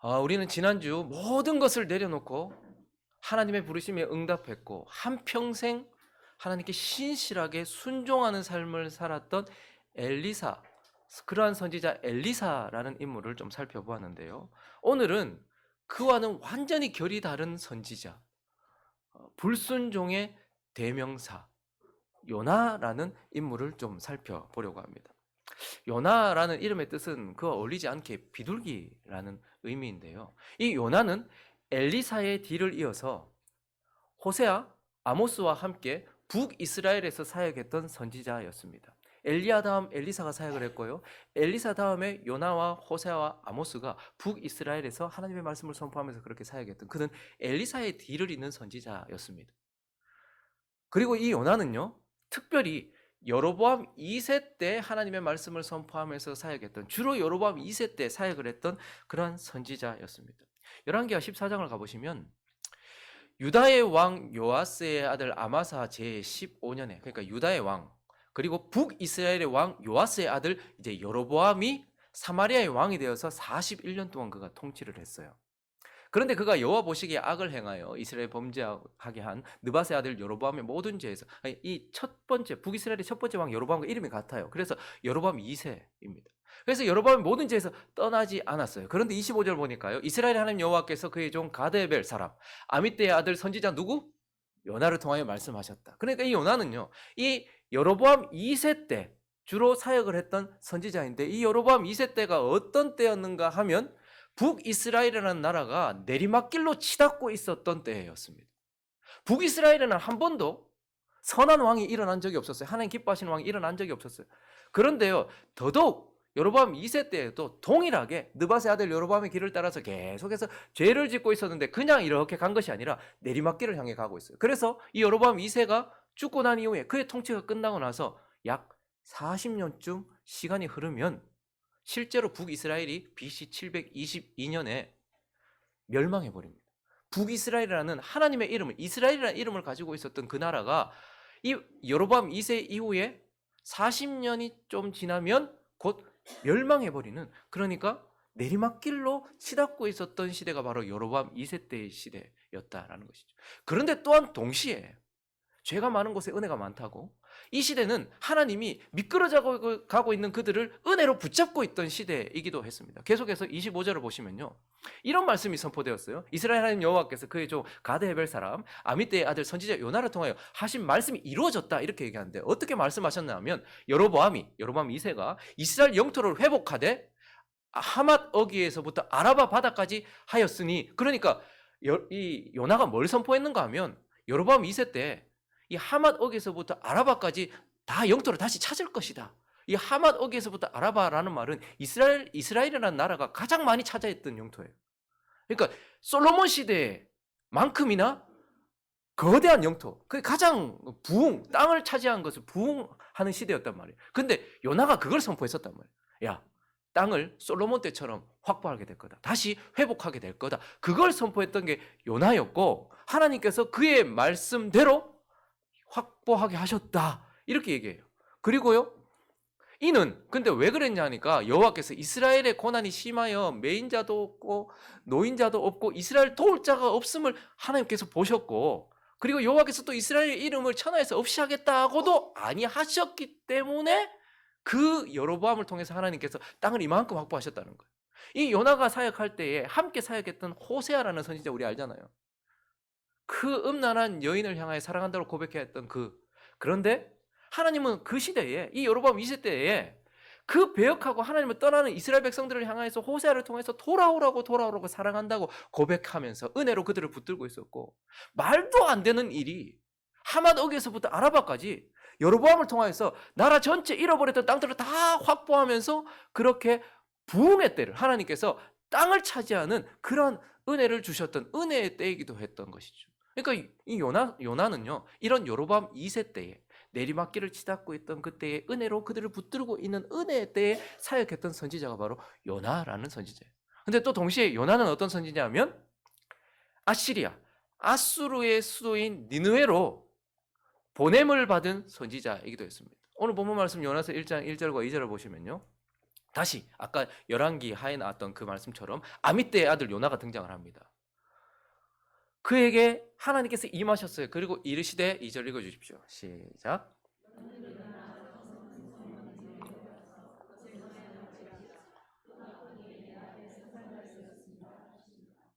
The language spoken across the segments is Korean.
우리는 지난주 모든 것을 내려놓고 하나님의 부르심에 응답했고 한평생 하나님께 신실하게 순종하는 삶을 살았던 엘리사, 그러한 선지자 엘리사라는 인물을 좀 살펴보았는데요. 오늘은 그와는 완전히 결이 다른 선지자, 불순종의 대명사 요나라는 인물을 좀 살펴보려고 합니다. 요나라는 이름의 뜻은 그와 어울리지 않게 비둘기라는 의미인데요. 이 요나는 엘리사의 뒤를 이어서 호세아, 아모스와 함께 북이스라엘에서 사역했던 선지자였습니다. 엘리야 다음 엘리사가 사역을 했고요. 엘리사 다음에 요나와 호세아와 아모스가 북이스라엘에서 하나님의 말씀을 선포하면서 그렇게 사역했던, 그는 엘리사의 뒤를 잇는 선지자였습니다. 그리고 이 요나는요, 특별히 여로보암 2세 때 하나님의 말씀을 선포하면서 사역했던, 주로 여로보암 2세 때 사역을 했던 그러한 선지자였습니다. 열왕기하 14장을 가보시면 유다의 왕 요아스의 아들 아마사 제15년에, 그러니까 유다의 왕, 그리고 북이스라엘의 왕 요아스의 아들 이제 여로보암이 사마리아의 왕이 되어서 41년 동안 그가 통치를 했어요. 그런데 그가 여호와 보시기에 악을 행하여 이스라엘 범죄하게 한 느밧의 아들 여로보암의 모든 죄에서, 이 첫 번째 북이스라엘의 첫 번째 왕 여로보암과 이름이 같아요. 그래서 여로보암 2세입니다. 그래서 여로보암의 모든 죄에서 떠나지 않았어요. 그런데 25절 보니까요, 이스라엘 하나님 여호와께서 그의 종 가드헤벨 사람 아미떼의 아들 선지자 누구? 요나를 통하여 말씀하셨다. 그러니까 이 요나는요, 이 여로보암 2세 때 주로 사역을 했던 선지자인데, 이 여로보암 2세 때가 어떤 때였는가 하면 북이스라엘이라는 나라가 내리막길로 치닫고 있었던 때였습니다. 북이스라엘에는 한 번도 선한 왕이 일어난 적이 없었어요. 하나님 기뻐하시는 왕이 일어난 적이 없었어요. 그런데요, 더더욱 여로보암 2세 때에도 동일하게 느밧의 아들 여로보암의 길을 따라서 계속해서 죄를 짓고 있었는데, 그냥 이렇게 간 것이 아니라 내리막길을 향해 가고 있어요. 그래서 이 여로보암 2세가 죽고 난 이후에, 그의 통치가 끝나고 나서 약 40년쯤 시간이 흐르면 실제로 북이스라엘이 BC 722년에 멸망해버립니다. 북이스라엘이라는 하나님의 이름을, 이스라엘이라는 이름을 가지고 있었던 그 나라가 이 여로보암 2세 이후에 40년이 좀 지나면 곧 멸망해버리는, 그러니까 내리막길로 치닫고 있었던 시대가 바로 여로보암 2세 때의 시대였다라는 것이죠. 그런데 또한 동시에 죄가 많은 곳에 은혜가 많다고, 이 시대는 하나님이 미끄러져 가고 있는 그들을 은혜로 붙잡고 있던 시대이기도 했습니다. 계속해서 25절을 보시면요, 이런 말씀이 선포되었어요. 이스라엘 하나님 여호와께서 그의 종 가드헤벨 사람 아미떼의 아들 선지자 요나를 통하여 하신 말씀이 이루어졌다, 이렇게 얘기하는데, 어떻게 말씀하셨나 하면 여로보암 2세가 이스라엘 영토를 회복하되 하맛 어귀에서부터 아라바 바다까지 하였으니, 그러니까 이 요나가 뭘 선포했는가 하면 여로보암 2세 때 이 하맛 어귀에서부터 아라바까지 다 영토를 다시 찾을 것이다. 이 하맛 어귀에서부터 아라바라는 말은 이스라엘이라는 나라가 가장 많이 차지했던 영토예요. 그러니까 솔로몬 시대만큼이나 거대한 영토, 그 가장 땅을 차지한 것을 부흥하는 시대였단 말이에요. 근데 요나가 그걸 선포했었단 말이에요. 야, 땅을 솔로몬 때처럼 확보하게 될 거다. 다시 회복하게 될 거다. 그걸 선포했던 게 요나였고, 하나님께서 그의 말씀대로 확보하게 하셨다, 이렇게 얘기해요. 그리고요, 이는 근데 왜 그랬냐 하니까 여호와께서 이스라엘의 고난이 심하여 매인자도 없고 노인자도 없고 이스라엘 도울 자가 없음을 하나님께서 보셨고, 그리고 여호와께서 또 이스라엘의 이름을 천하에서 없이 하겠다고도 아니하셨기 때문에 그 여로보암을 통해서 하나님께서 땅을 이만큼 확보하셨다는 거예요. 이 요나가 사역할 때에 함께 사역했던 호세아라는 선지자 우리 알잖아요. 그 음란한 여인을 향하여 사랑한다고 고백해야 했던 그런데 하나님은 그 시대에, 이 여로보암 2세 때에 그 배역하고 하나님을 떠나는 이스라엘 백성들을 향해서 호세아를 통해서 돌아오라고 사랑한다고 고백하면서 은혜로 그들을 붙들고 있었고, 말도 안 되는 일이 하맛 어귀에서부터 아라바까지 여로보암을 통해서 나라 전체 잃어버렸던 땅들을 다 확보하면서 그렇게 부흥의 때를, 하나님께서 땅을 차지하는 그런 은혜를 주셨던 은혜의 때이기도 했던 것이죠. 그러니까 이 요나는요, 이런 여로보암 2세 때에 내리막길을 치닫고 있던 그때의 은혜로 그들을 붙들고 있는 은혜의 때에 사역했던 선지자가 바로 요나라는 선지자예요. 근데 또 동시에 요나는 어떤 선지자냐면 아시리아, 아수르의 수도인 니느웨로 보냄을 받은 선지자이기도 했습니다. 오늘 본문 말씀 요나서 1장 1절과 2절을 보시면요, 다시 아까 열왕기 하에 나왔던 그 말씀처럼 아미떼의 아들 요나가 등장을 합니다. 그에게 하나님께서 임하셨어요. 그리고 이르시되 2절 읽어주십시오. 시작.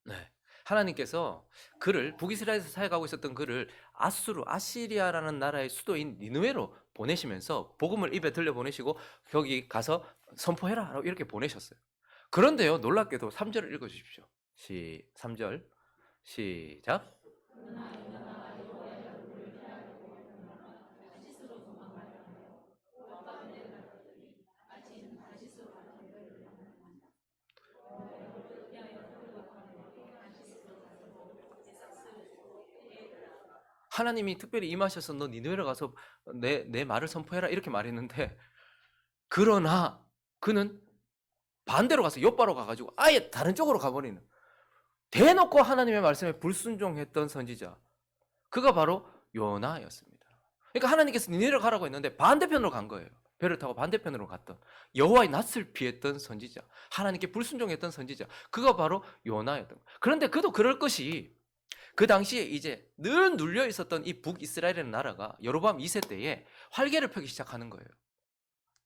네. 하나님께서 그를 북이스라엘에서 사역하고 있었던 그를 아시리아라는 나라의 수도인 니느웨로 보내시면서 복음을 입에 들려 보내시고 거기 가서 선포해라 이렇게 보내셨어요. 그런데요, 놀랍게도 3절을 읽어 주십시오. 3절 시작. 하나님이 특별히 임하셔서 너 니느웨로 가서 내 말을 선포해라 이렇게 말했는데, 그러나 그는 반대로 가서 욥바로 가가지고 아예 다른 쪽으로 가버리는, 대놓고 하나님의 말씀에 불순종했던 선지자, 그가 바로 요나였습니다. 그러니까 하나님께서 니네를 가라고 했는데 반대편으로 간 거예요. 배를 타고 반대편으로 갔던, 여호와의 낯을 피했던 선지자, 하나님께 불순종했던 선지자, 그가 바로 요나였던 거예요. 그런데 그도 그럴 것이, 그 당시에 이제 늘 눌려 있었던 이 북이스라엘이라는 나라가 여로보암 2세 때에 활개를 펴기 시작하는 거예요.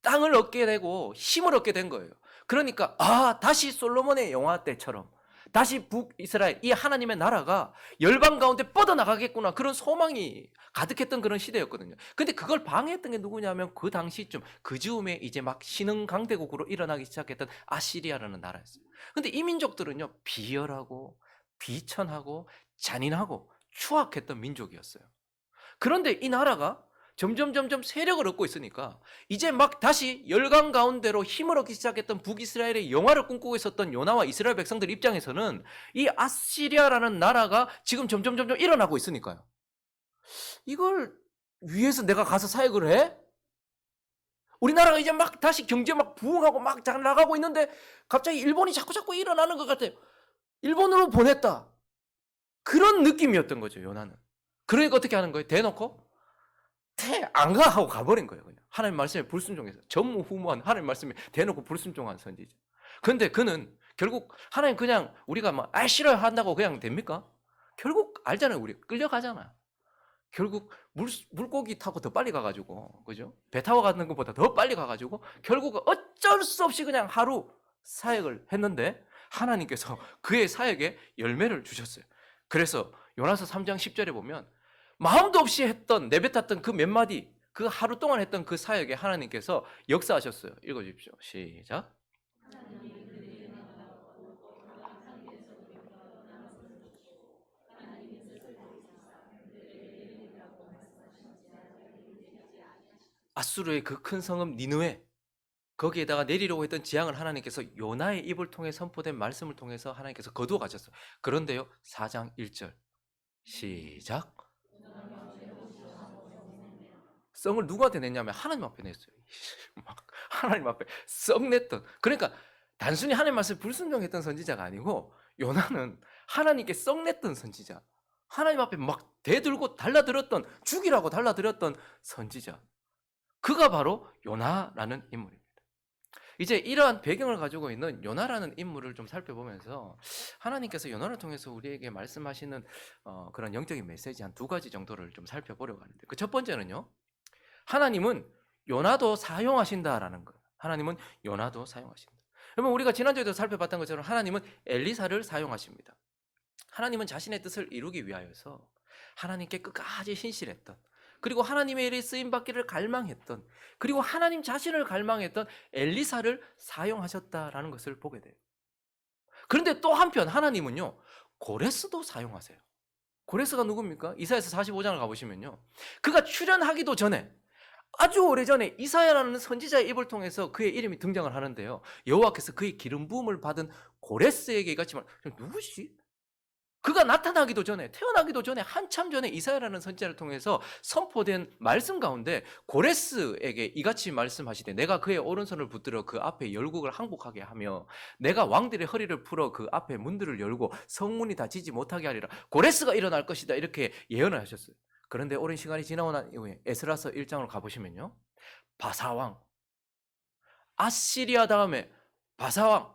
땅을 얻게 되고 힘을 얻게 된 거예요. 그러니까 다시 솔로몬의 영화 때처럼 다시 북이스라엘, 이 하나님의 나라가 열방 가운데 뻗어나가겠구나, 그런 소망이 가득했던 그런 시대였거든요. 근데 그걸 방해했던 게 누구냐면 그 당시쯤, 그 즈음에 이제 막 신흥 강대국으로 일어나기 시작했던 아시리아라는 나라였어요. 근데 이 민족들은요, 비열하고 비천하고 잔인하고 추악했던 민족이었어요. 그런데 이 나라가 점점 세력을 얻고 있으니까 이제 막 다시 열강 가운데로 힘을 얻기 시작했던 북이스라엘의 영화를 꿈꾸고 있었던 요나와 이스라엘 백성들 입장에서는 이 아시리아라는 나라가 지금 점점 일어나고 있으니까요, 이걸 위해서 내가 가서 사역을 해? 우리나라가 이제 막 다시 경제 막 부흥하고 막 잘 나가고 있는데 갑자기 일본이 자꾸 일어나는 것 같아요. 일본으로 보냈다, 그런 느낌이었던 거죠, 요나는. 그러니까 어떻게 하는 거예요? 대놓고 안 가 하고 가버린 거예요. 그냥 하나님 말씀에 불순종해서, 전무후무한 하나님 말씀에 대놓고 불순종한 선지자. 근데 그는 결국 하나님 그냥 우리가 막 싫어요 한다고 그냥 됩니까? 결국 알잖아요, 우리 끌려가잖아. 결국 물고기 타고 더 빨리 가가지고, 그죠? 배 타고 가는 것보다 더 빨리 가가지고 결국 어쩔 수 없이 그냥 하루 사역을 했는데 하나님께서 그의 사역에 열매를 주셨어요. 그래서 요나서 3장 10절에 보면 마음도 없이 했던, 내뱉었던 그 몇 마디, 그 하루 동안 했던 그 사역에 하나님께서 역사하셨어요. 읽어주십시오. 시작. 아수르의 그 큰 성읍 니느웨, 거기에다가 내리려고 했던 재앙을 하나님께서 요나의 입을 통해 선포된 말씀을 통해서 하나님께서 거두어 가셨어요. 그런데요, 4장 1절 시작. 썽을 누구한테 냈냐면 하나님 앞에 냈어요. 막 하나님 앞에 썩 냈던. 그러니까 단순히 하나님 말씀에 불순종했던 선지자가 아니고, 요나는 하나님께 썩 냈던 선지자, 하나님 앞에 막 대들고 달라들었던, 죽이라고 달라들었던 선지자, 그가 바로 요나라는 인물입니다. 이제 이러한 배경을 가지고 있는 요나라는 인물을 좀 살펴보면서 하나님께서 요나를 통해서 우리에게 말씀하시는 그런 영적인 메시지 한 2가지 정도를 좀 살펴보려고 하는데, 그 첫 번째는요, 하나님은 요나도 사용하신다라는 거예요. 하나님은 요나도 사용하신다. 그러면 우리가 지난주에도 살펴봤던 것처럼 하나님은 엘리사를 사용하십니다. 하나님은 자신의 뜻을 이루기 위하여서 하나님께 끝까지 신실했던, 그리고 하나님의 일에 쓰임받기를 갈망했던, 그리고 하나님 자신을 갈망했던 엘리사를 사용하셨다라는 것을 보게 돼요. 그런데 또 한편 하나님은요, 고레스도 사용하세요. 고레스가 누굽니까? 이사야서 45장을 가보시면요, 그가 출현하기도 전에, 아주 오래전에 이사야라는 선지자의 입을 통해서 그의 이름이 등장을 하는데요, 여호와께서 그의 기름 부음을 받은 고레스에게 이같이 누구지? 그가 나타나기도 전에, 태어나기도 전에, 한참 전에 이사야라는 선지자를 통해서 선포된 말씀 가운데 고레스에게 이같이 말씀하시되, 내가 그의 오른손을 붙들어 그 앞에 열국을 항복하게 하며 내가 왕들의 허리를 풀어 그 앞에 문들을 열고 성문이 닫히지 못하게 하리라. 고레스가 일어날 것이다, 이렇게 예언을 하셨어요. 그런데 오랜 시간이 지나고 난 이후에 에스라서 1장으로 가보시면요, 바사왕, 아시리아 다음에 바사왕,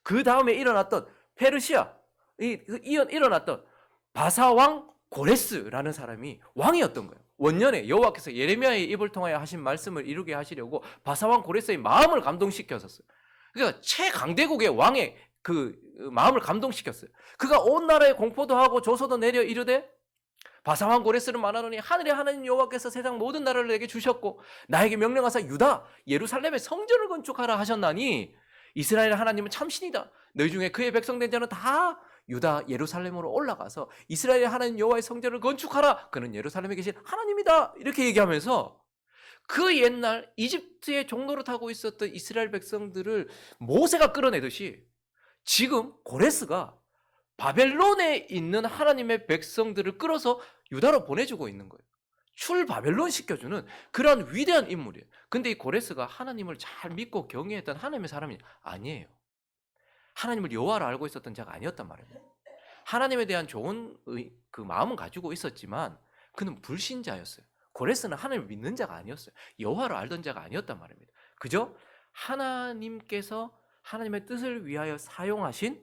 그 다음에 일어났던 페르시아, 일어났던 바사왕 고레스라는 사람이 왕이었던 거예요. 원년에 여호와께서 예레미야의 입을 통하여 하신 말씀을 이루게 하시려고 바사왕 고레스의 마음을 감동시켰었어요. 그러니까 최강대국의 왕의 그 마음을 감동시켰어요. 그가 온 나라에 공포도 하고 조서도 내려 이르되 바사왕 고레스를 말하노니 하늘의 하나님 여호와께서 세상 모든 나라를 내게 주셨고 나에게 명령하사 유다 예루살렘에 성전을 건축하라 하셨나니 이스라엘 하나님은 참신이다. 너희 중에 그의 백성된 자는 다 유다 예루살렘으로 올라가서 이스라엘 하나님 여호와의 성전을 건축하라. 그는 예루살렘에 계신 하나님이다. 이렇게 얘기하면서 그 옛날 이집트의 종로를 타고 있었던 이스라엘 백성들을 모세가 끌어내듯이 지금 고레스가 바벨론에 있는 하나님의 백성들을 끌어서 유다로 보내주고 있는 거예요. 출바벨론 시켜주는 그런 위대한 인물이에요. 근데 이 고레스가 하나님을 잘 믿고 경외했던 하나님의 사람이 아니에요. 하나님을 여호와로 알고 있었던 자가 아니었단 말이에요. 하나님에 대한 좋은 그 마음은 가지고 있었지만 그는 불신자였어요. 고레스는 하나님을 믿는 자가 아니었어요. 여호와로 알던 자가 아니었단 말입니다. 그저 하나님께서 하나님의 뜻을 위하여 사용하신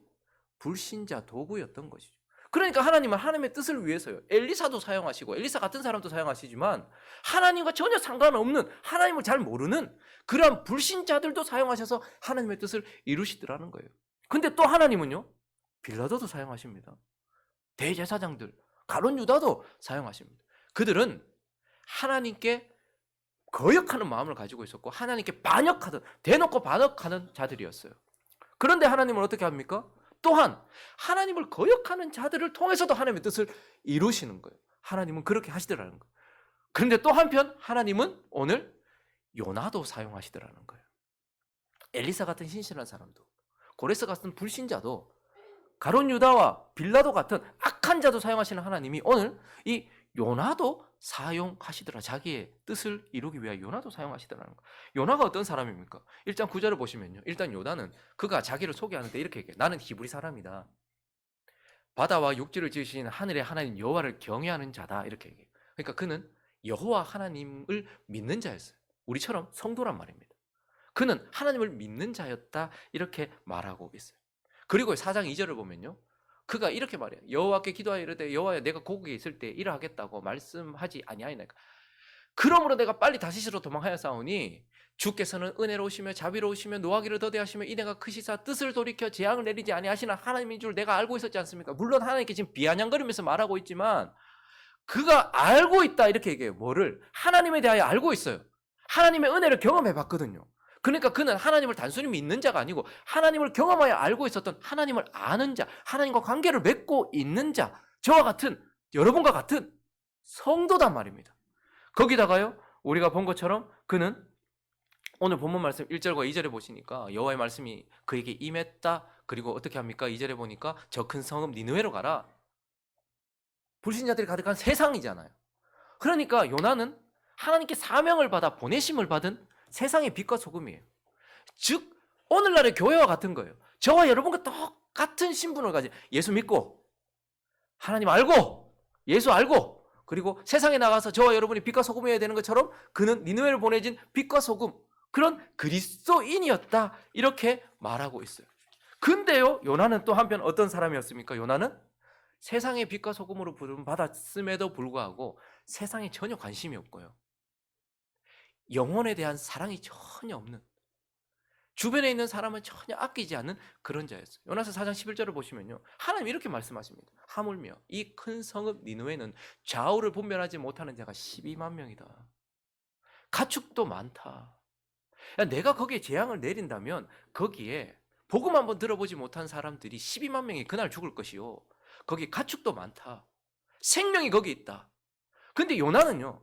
불신자 도구였던 것이죠. 그러니까 하나님은 하나님의 뜻을 위해서요. 엘리사도 사용하시고 엘리사 같은 사람도 사용하시지만 하나님과 전혀 상관없는 하나님을 잘 모르는 그러한 불신자들도 사용하셔서 하나님의 뜻을 이루시더라는 거예요. 근데 또 하나님은요. 빌라도도 사용하십니다. 대제사장들, 가룟 유다도 사용하십니다. 그들은 하나님께 거역하는 마음을 가지고 있었고 하나님께 반역하던 대놓고 반역하는 자들이었어요. 그런데 하나님은 어떻게 합니까? 또한 하나님을 거역하는 자들을 통해서도 하나님의 뜻을 이루시는 거예요. 하나님은 그렇게 하시더라는 거예요. 그런데 또 한편 하나님은 오늘 요나도 사용하시더라는 거예요. 엘리사 같은 신실한 사람도, 고레스 같은 불신자도, 가룟 유다와 빌라도 같은 악한 자도 사용하시는 하나님이 오늘 이 요나도 사용하시더라. 자기의 뜻을 이루기 위해 요나도 사용하시더라는 거예요. 요나가 어떤 사람입니까? 1장 9절을 보시면요. 일단 요나는 그가 자기를 소개하는데 이렇게 얘기해요. 나는 히브리 사람이다. 바다와 육지를 지으신 하늘의 하나님 여호와를 경외하는 자다. 이렇게 얘기해요. 그러니까 그는 여호와 하나님을 믿는 자였어요. 우리처럼 성도란 말입니다. 그는 하나님을 믿는 자였다. 이렇게 말하고 있어요. 그리고 4장 2절을 보면요. 그가 이렇게 말해요. 여호와께 기도하여 이르되 여호와여 내가 고국에 있을 때 이러하겠다고 말씀하지 아니하이나이까. 그러므로 내가 빨리 다시스로 도망하여 싸우니 주께서는 은혜로우시며 자비로우시며 노하기를 더디하시며 이내가 크시사 뜻을 돌이켜 재앙을 내리지 아니하시나 하나님인 줄 내가 알고 있었지 않습니까? 물론 하나님께 지금 비아냥거리면서 말하고 있지만 그가 알고 있다 이렇게 얘기해요. 뭐를? 하나님에 대하여 알고 있어요. 하나님의 은혜를 경험해 봤거든요. 그러니까 그는 하나님을 단순히 믿는 자가 아니고 하나님을 경험하여 알고 있었던 하나님을 아는 자, 하나님과 관계를 맺고 있는 자, 저와 같은, 여러분과 같은 성도단 말입니다. 거기다가요, 우리가 본 것처럼 그는 오늘 본문 말씀 1절과 2절에 보시니까 여호와의 말씀이 그에게 임했다. 그리고 어떻게 합니까? 2절에 보니까 저 큰 성읍 니느웨로 가라. 불신자들이 가득한 세상이잖아요. 그러니까 요나는 하나님께 사명을 받아 보내심을 받은 세상의 빛과 소금이에요. 즉 오늘날의 교회와 같은 거예요. 저와 여러분과 똑같은 신분을 가진 예수 믿고 하나님 알고 예수 알고 그리고 세상에 나가서 저와 여러분이 빛과 소금이어야 되는 것처럼 그는 니느웨를 보내진 빛과 소금 그런 그리스도인이었다 이렇게 말하고 있어요. 근데요 요나는 또 한편 어떤 사람이었습니까? 요나는 세상의 빛과 소금으로 부름 받았음에도 불구하고 세상에 전혀 관심이 없고요. 영혼에 대한 사랑이 전혀 없는 주변에 있는 사람은 전혀 아끼지 않는 그런 자였어요. 요나서 4장 11절을 보시면요. 하나님 이렇게 말씀하십니다. 하물며 이 큰 성읍 니느웨는 좌우를 분별하지 못하는 자가 12만 명이다. 가축도 많다. 내가 거기에 재앙을 내린다면 거기에 복음 한번 들어보지 못한 사람들이 12만 명이 그날 죽을 것이요. 거기 가축도 많다. 생명이 거기 있다. 근데 요나는요.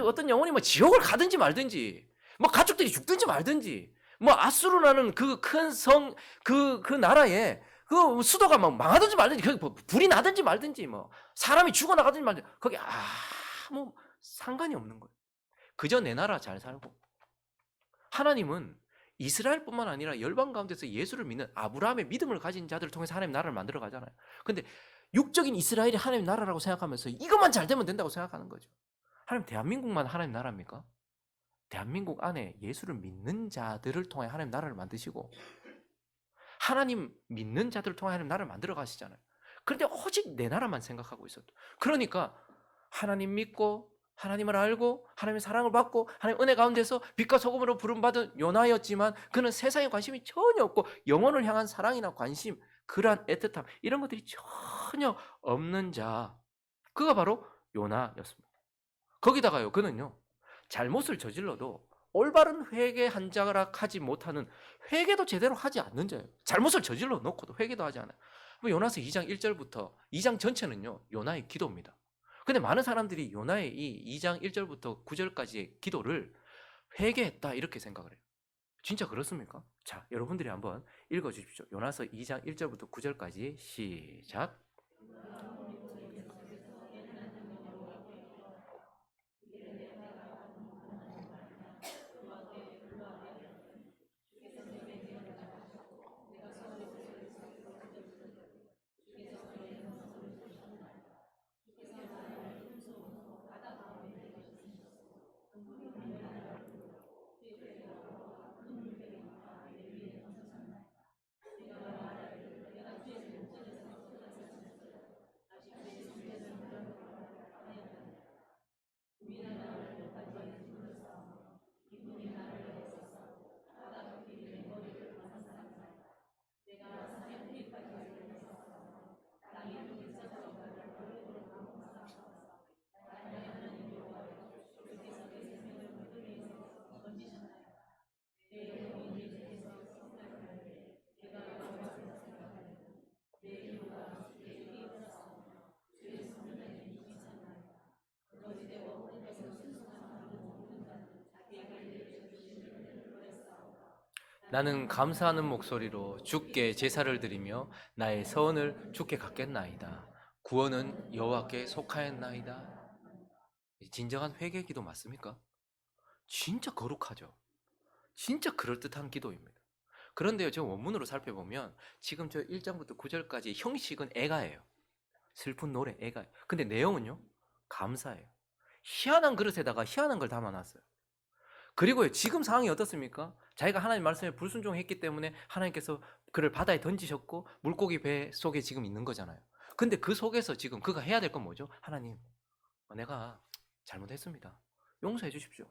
어떤 영혼이 뭐 지옥을 가든지 말든지 뭐 가축들이 죽든지 말든지 뭐 아수르라는 그 큰 성 그 나라에 그 수도가 막 망하든지 말든지 거기 불이 나든지 말든지 뭐 사람이 죽어나가든지 말든지 거기 아무 상관이 없는 거예요. 그저 내 나라 잘 살고 하나님은 이스라엘뿐만 아니라 열방 가운데서 예수를 믿는 아브라함의 믿음을 가진 자들을 통해서 하나님 나라를 만들어 가잖아요. 근데 육적인 이스라엘이 하나님 나라라고 생각하면서 이것만 잘 되면 된다고 생각하는 거죠. 하나님 대한민국만 하나님 나라입니까? 대한민국 안에 예수를 믿는 자들을 통해 하나님 나라를 만드시고 하나님 믿는 자들을 통해 하나님 나라를 만들어 가시잖아요. 그런데 오직 내 나라만 생각하고 있어도, 그러니까 하나님 믿고 하나님을 알고 하나님의 사랑을 받고 하나님 은혜 가운데서 빛과 소금으로 부름받은 요나였지만 그는 세상에 관심이 전혀 없고 영혼을 향한 사랑이나 관심, 그러한 애틋함 이런 것들이 전혀 없는 자, 그가 바로 요나였습니다. 거기다가요, 그는요 잘못을 저질러도 올바른 회개 한 자락 하지 못하는, 회개도 제대로 하지 않는 자예요. 잘못을 저질러 놓고도 회개도 하지 않아요. 요나서 2장 1절부터 2장 전체는요 요나의 기도입니다. 근데 많은 사람들이 요나의 이 2장 1절부터 9절까지의 기도를 회개했다 이렇게 생각을 해요. 진짜 그렇습니까? 자, 여러분들이 한번 읽어주십시오. 요나서 2장 1절부터 9절까지 시작. 나는 감사하는 목소리로 주께 제사를 드리며 나의 서원을 주께 갚겠나이다. 구원은 여호와께 속하였나이다. 진정한 회개 기도 맞습니까? 진짜 거룩하죠. 진짜 그럴듯한 기도입니다. 그런데요, 저 원문으로 살펴보면 지금 저 1장부터 9절까지 형식은 애가예요. 슬픈 노래 애가예요. 근데 내용은요, 감사예요. 희한한 그릇에다가 희한한 걸 담아놨어요. 그리고요, 지금 상황이 어떻습니까? 자기가 하나님 말씀에 불순종했기 때문에 하나님께서 그를 바다에 던지셨고 물고기 배 속에 지금 있는 거잖아요. 근데 그 속에서 지금 그가 해야 될 건 뭐죠? 하나님, 내가 잘못했습니다. 용서해 주십시오.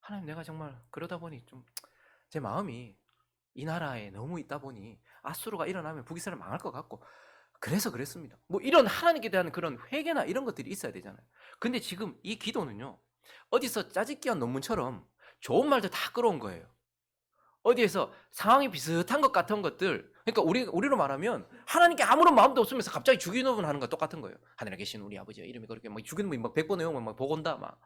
하나님, 내가 정말 그러다 보니 좀 제 마음이 이 나라에 너무 있다 보니 아수르가 일어나면 북이스라엘 망할 것 같고 그래서 그랬습니다. 뭐 이런 하나님께 대한 그런 회개나 이런 것들이 있어야 되잖아요. 근데 지금 이 기도는요, 어디서 짜집기한 논문처럼 좋은 말도 다 끌어온 거예요. 어디에서 상황이 비슷한 것 같은 것들, 그러니까 우리로 말하면 하나님께 아무런 마음도 없으면서 갑자기 주기도문 하는 거 똑같은 거예요. 하늘에 계신 우리 아버지 이름이 그렇게 막 주기도문 막 100번 외우면 막 복 온다 막.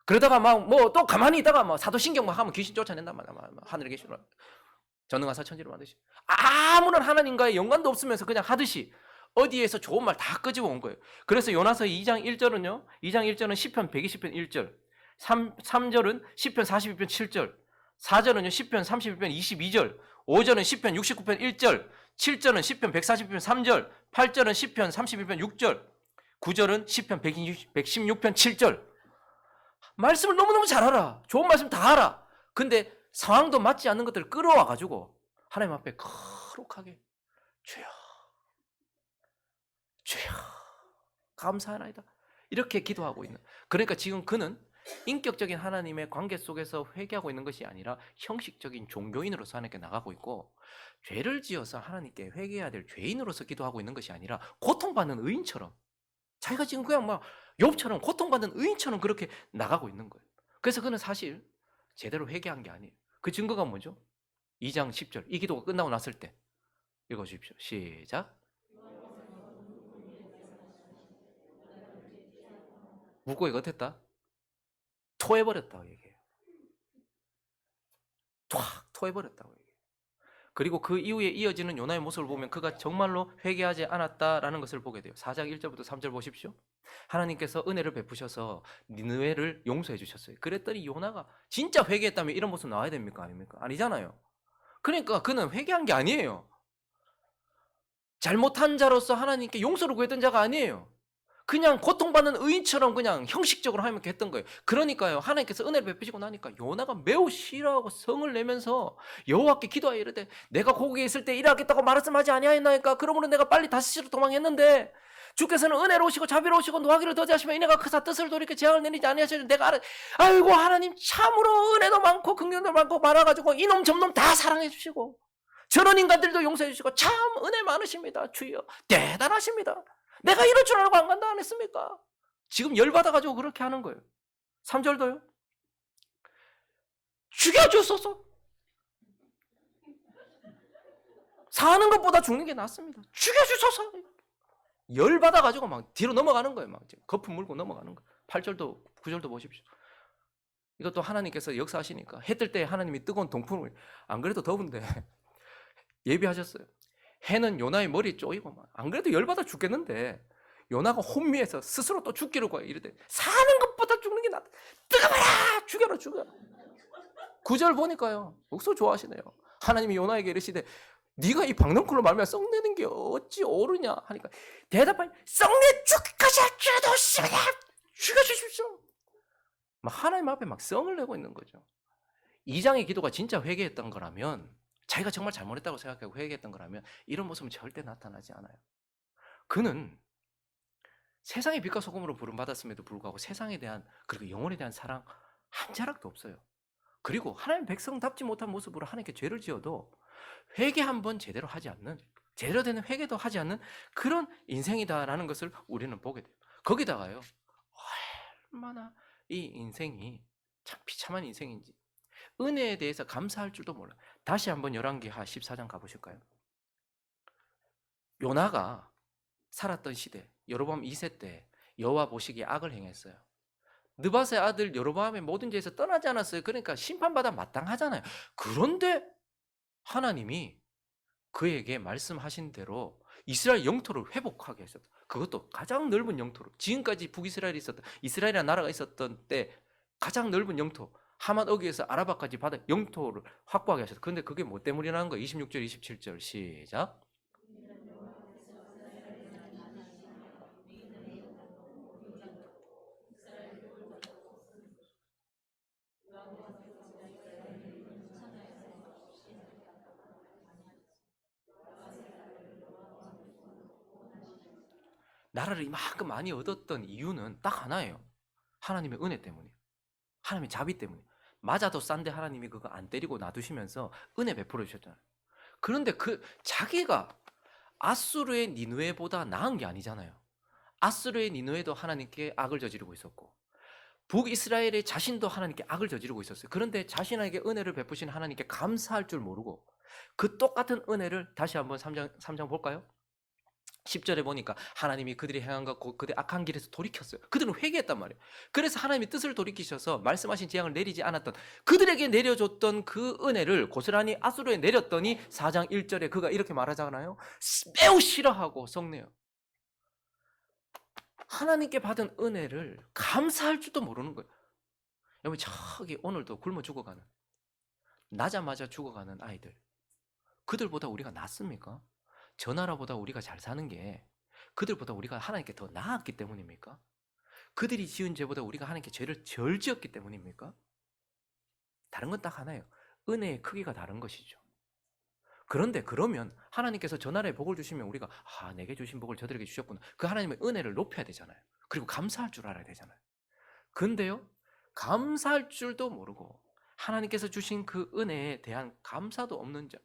그러다가 막 뭐 또 가만히 있다가 막 사도신경 막 하면 귀신 쫓아낸단 말이야. 하늘에 계신 전능하사 천지를 만드시, 아무런 하나님과의 연관도 없으면서 그냥 하듯이 어디에서 좋은 말 다 끄집어 온 거예요. 그래서 요나서 2장 1절은요, 2장 1절은 시편 120편 1절, 3절은 시편 42편 7절, 4절은요 시편 31편 22절, 5절은 시편 69편 1절, 7절은 시편 140편 3절, 8절은 시편 31편 6절, 9절은 시편 116편 7절. 말씀을 너무너무 잘 알아. 좋은 말씀 다 알아. 근데 상황도 맞지 않는 것들을 끌어와 가지고 하나님 앞에 거룩하게 주여, 주여, 감사하나이다 이렇게 기도하고 있는. 그러니까 지금 그는 인격적인 하나님의 관계 속에서 회개하고 있는 것이 아니라 형식적인 종교인으로서 하나님께 나가고 있고, 죄를 지어서 하나님께 회개해야 될 죄인으로서 기도하고 있는 것이 아니라 고통받는 의인처럼, 자기가 지금 그냥 막 욥처럼 고통받는 의인처럼 그렇게 나가고 있는 거예요. 그래서 그는 사실 제대로 회개한 게 아니에요. 그 증거가 뭐죠? 2장 10절, 이 기도가 끝나고 났을 때 읽어주십시오. 시작. 물고기가 어땠다? 토해버렸다고 얘기해요. 탁 토해버렸다고 얘기해요. 그리고 그 이후에 이어지는 요나의 모습을 보면 그가 정말로 회개하지 않았다라는 것을 보게 돼요. 4장 1절부터 3절 보십시오. 하나님께서 은혜를 베푸셔서 니느웨를 용서해 주셨어요. 그랬더니 요나가 진짜 회개했다면 이런 모습 나와야 됩니까? 아닙니까? 아니잖아요. 그러니까 그는 회개한 게 아니에요. 잘못한 자로서 하나님께 용서를 구했던 자가 아니에요. 그냥 고통받는 의인처럼 그냥 형식적으로 하나님께 했던 거예요. 그러니까요, 하나님께서 은혜를 베푸시고 나니까 요나가 매우 싫어하고 성을 내면서 여호와께 기도하여 이르되 내가 고국에 있을 때 일하겠다고 말씀하지 아니하였나이까. 그러므로 내가 빨리 다시로 도망했는데 주께서는 은혜로우시고 자비로우시고 노하기를 더디하시며 이내가 크사 뜻을 돌이켜 재앙을 내리지 아니하시는 내가 아이고 하나님 참으로 은혜도 많고 긍휼도 많고 많아가지고 이놈 저놈 다 사랑해 주시고 저런 인간들도 용서해 주시고 참 은혜 많으십니다. 주여 대단하십니다. 내가 이럴 줄 알고 안 간다 안 했습니까? 지금 열받아가지고 그렇게 하는 거예요. 3절도요. 죽여주소서. 사는 것보다 죽는 게 낫습니다. 죽여주소서. 열받아가지고 막 뒤로 넘어가는 거예요. 막 거품 물고 넘어가는 거예요. 8절도 9절도 보십시오. 이것도 하나님께서 역사하시니까 해 뜰 때 하나님이 뜨거운 동풍을, 안 그래도 더운데 예비하셨어요. 해는 요나의 머리에 쪼이고 막, 안 그래도 열받아 죽겠는데 요나가 혼미해서 스스로 또 죽기를 구해 이르되 사는 것보다 죽는 게 낫다. 뜨거워라 죽여라 죽여. 9절 보니까요 목소 좋아하시네요. 하나님이 요나에게 이르시되 네가 이 박넝쿨로 말미암아 썩내는 게 어찌 옳으냐 하니까 대답하니 썩내 죽기까지 할 줄도 없습니다. 죽여주십시오. 막 하나님 앞에 막 썽을 내고 있는 거죠. 2장의 기도가 진짜 회개했던 거라면, 자기가 정말 잘못했다고 생각하고 회개했던 거라면 이런 모습은 절대 나타나지 않아요. 그는 세상의 빛과 소금으로 부름받았음에도 불구하고 세상에 대한, 그리고 영혼에 대한 사랑 한 자락도 없어요. 그리고 하나님 백성답지 못한 모습으로 하나님께 죄를 지어도 회개 한번 제대로 하지 않는, 제대로 되는 회개도 하지 않는 그런 인생이다라는 것을 우리는 보게 돼요. 거기다가요, 얼마나 이 인생이 참 비참한 인생인지, 은혜에 대해서 감사할 줄도 몰라. 다시 한번 열왕기하 14장 가보실까요? 요나가 살았던 시대, 여로보암 2세 때 여호와 보시기에 악을 행했어요. 느밧의 아들 여로보암의 모든 죄에서 떠나지 않았어요. 그러니까 심판받아 마땅하잖아요. 그런데 하나님이 그에게 말씀하신 대로 이스라엘 영토를 회복하게 하셨다. 그것도 가장 넓은 영토로, 지금까지 북이스라엘이 있었던, 이스라엘이라는 나라가 있었던 때 가장 넓은 영토, 하맛 어귀에서 아라바까지 바다 영토를 확보하게 하셨다. 그런데 그게 뭐 때문이라는 거예요? 26절 27절 시작. 나라를 이만큼 많이 얻었던 이유는 딱 하나예요. 하나님의 은혜 때문이에요. 하나님의 자비 때문에. 맞아도 싼데 하나님이 그거 안 때리고 놔두시면서 은혜 베풀어 주셨잖아요. 그런데 그 자기가 아수르의 니느웨보다 나은 게 아니잖아요. 아수르의 니느웨도 하나님께 악을 저지르고 있었고 북이스라엘의 자신도 하나님께 악을 저지르고 있었어요. 그런데 자신에게 은혜를 베푸신 하나님께 감사할 줄 모르고 그 똑같은 은혜를 다시 한번 3장 볼까요? 10절에 보니까 하나님이 그들이 행한 것, 그들의 악한 길에서 돌이켰어요. 그들은 회개했단 말이에요. 그래서 하나님이 뜻을 돌이키셔서 말씀하신 재앙을 내리지 않았던, 그들에게 내려줬던 그 은혜를 고스란히 아수르에 내렸더니 4장 1절에 그가 이렇게 말하잖아요. 매우 싫어하고 성내요. 하나님께 받은 은혜를 감사할 줄도 모르는 거예요. 여러분, 저기 오늘도 굶어 죽어가는, 나자마자 죽어가는 아이들, 그들보다 우리가 낫습니까? 저 나라보다 우리가 잘 사는 게 그들보다 우리가 하나님께 더 나았기 때문입니까? 그들이 지은 죄보다 우리가 하나님께 죄를 덜 지었기 때문입니까? 다른 건 딱 하나예요. 은혜의 크기가 다른 것이죠. 그런데 그러면 하나님께서 저 나라에 복을 주시면 우리가 내게 주신 복을 저들에게 주셨구나. 그 하나님의 은혜를 높여야 되잖아요. 그리고 감사할 줄 알아야 되잖아요. 근데요, 감사할 줄도 모르고 하나님께서 주신 그 은혜에 대한 감사도 없는 자,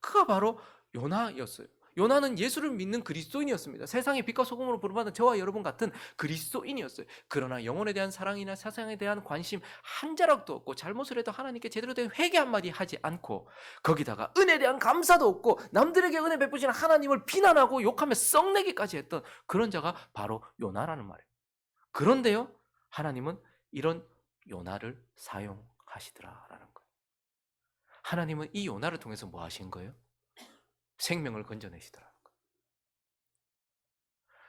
그가 바로 요나였어요. 요나는 예수를 믿는 그리스도인이었습니다. 세상의 빛과 소금으로 부름받은 저와 여러분 같은 그리스도인이었어요. 그러나 영혼에 대한 사랑이나 세상에 대한 관심 한 자락도 없고, 잘못을 해도 하나님께 제대로 된 회개 한마디 하지 않고, 거기다가 은혜에 대한 감사도 없고 남들에게 은혜 베푸시는 하나님을 비난하고 욕하며 썩내기까지 했던 그런 자가 바로 요나라는 말이에요. 그런데요, 하나님은 이런 요나를 사용하시더라라는 거예요. 하나님은 이 요나를 통해서 뭐 하신 거예요? 생명을 건져내시더라는 거예요.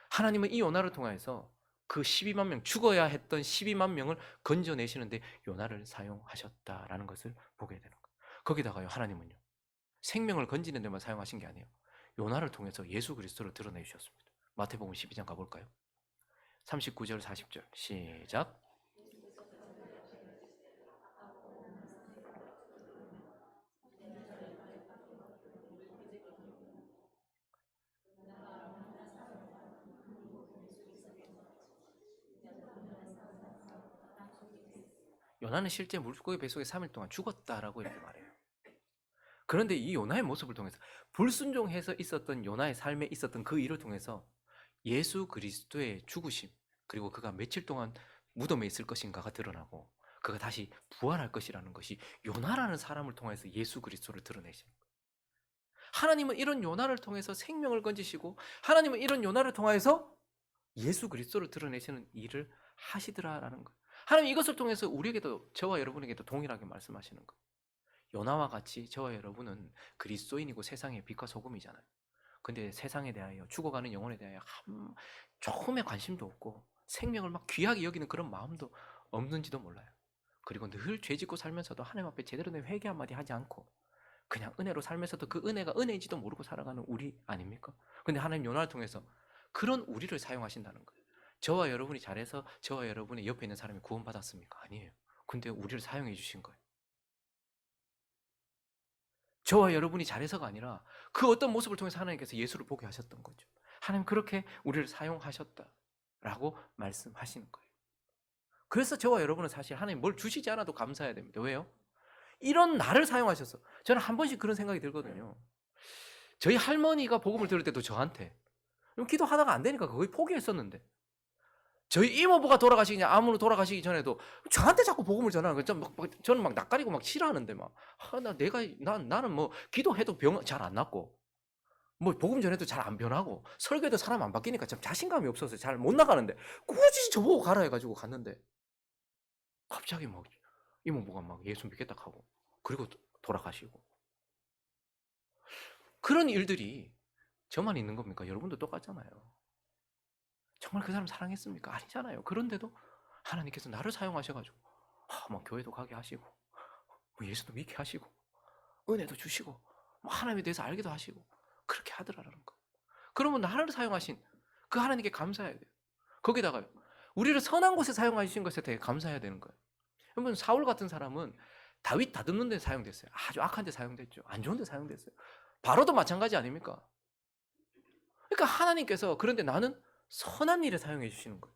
하나님은 이 요나를 통해서 그 12만 명, 죽어야 했던 12만 명을 건져내시는데 요나를 사용하셨다라는 것을 보게 되는 거예요. 거기다가요, 하나님은요, 생명을 건지는 데만 사용하신 게 아니에요. 요나를 통해서 예수 그리스도를 드러내주셨습니다. 마태복음 12장 가볼까요? 39절 40절 시작. 요나는 실제 물고기 뱃속에 3일 동안 죽었다라고 이렇게 말해요. 그런데 이 요나의 모습을 통해서 불순종해서 있었던 요나의 삶에 있었던 그 일을 통해서 예수 그리스도의 죽으심, 그리고 그가 며칠 동안 무덤에 있을 것인가가 드러나고 그가 다시 부활할 것이라는 것이 요나라는 사람을 통해서 예수 그리스도를 드러내시는 거예요. 하나님은 이런 요나를 통해서 생명을 건지시고 하나님은 이런 요나를 통해서 예수 그리스도를 드러내시는 일을 하시더라라는 거예요. 하나님 이것을 통해서 우리에게도, 저와 여러분에게도 동일하게 말씀하시는 거예요. 요나와 같이 저와 여러분은 그리스도인이고 세상의 빛과 소금이잖아요. 근데 세상에 대하여, 죽어가는 영혼에 대하여 조금의 관심도 없고 생명을 막 귀하게 여기는 그런 마음도 없는지도 몰라요. 그리고 늘 죄짓고 살면서도 하나님 앞에 제대로 된 회개 한마디 하지 않고 그냥 은혜로 살면서도 그 은혜가 은혜인지도 모르고 살아가는 우리 아닙니까? 근데 하나님 요나를 통해서 그런 우리를 사용하신다는 거예요. 저와 여러분이 잘해서 저와 여러분의 옆에 있는 사람이 구원받았습니까? 아니에요. 근데 우리를 사용해 주신 거예요. 저와 여러분이 잘해서가 아니라 그 어떤 모습을 통해서 하나님께서 예수를 보게 하셨던 거죠. 하나님 그렇게 우리를 사용하셨다라고 말씀하시는 거예요. 그래서 저와 여러분은 사실 하나님 뭘 주시지 않아도 감사해야 됩니다. 왜요? 이런 나를 사용하셔서. 저는 한 번씩 그런 생각이 들거든요. 저희 할머니가 복음을 들을 때도 저한테 기도하다가 안 되니까 거의 포기했었는데, 저희 이모부가 돌아가시기 전에, 암으로 돌아가시기 전에도 저한테 자꾸 복음을 전하는 거예요. 저는 막 낯가리고 막 싫어하는데 나는 뭐 기도해도 병 잘 안 낫고 뭐 복음 전해도 잘 안 변하고 설교도 사람 안 바뀌니까 참 자신감이 없어서 잘 못 나가는데 굳이 저보고 가라 해가지고 갔는데 갑자기 막 이모부가 막 예수 믿겠다 하고 그리고 돌아가시고. 그런 일들이 저만 있는 겁니까? 여러분도 똑같잖아요. 정말 그 사람 사랑했습니까? 아니잖아요. 그런데도 하나님께서 나를 사용하셔가지고 막 교회도 가게 하시고 뭐 예수도 믿게 하시고 은혜도 주시고 뭐 하나님에 대해서 알기도 하시고 그렇게 하더라라는 거. 그러면 나를 사용하신 그 하나님께 감사해야 돼요. 거기다가요, 우리를 선한 곳에 사용하신 것에 대해 감사해야 되는 거예요. 여러분, 사울 같은 사람은 다윗 다듬는 데 사용됐어요. 아주 악한 데 사용됐죠. 안 좋은 데 사용됐어요. 바로도 마찬가지 아닙니까? 그러니까 하나님께서, 그런데 나는 선한 일에 사용해 주시는 거예요.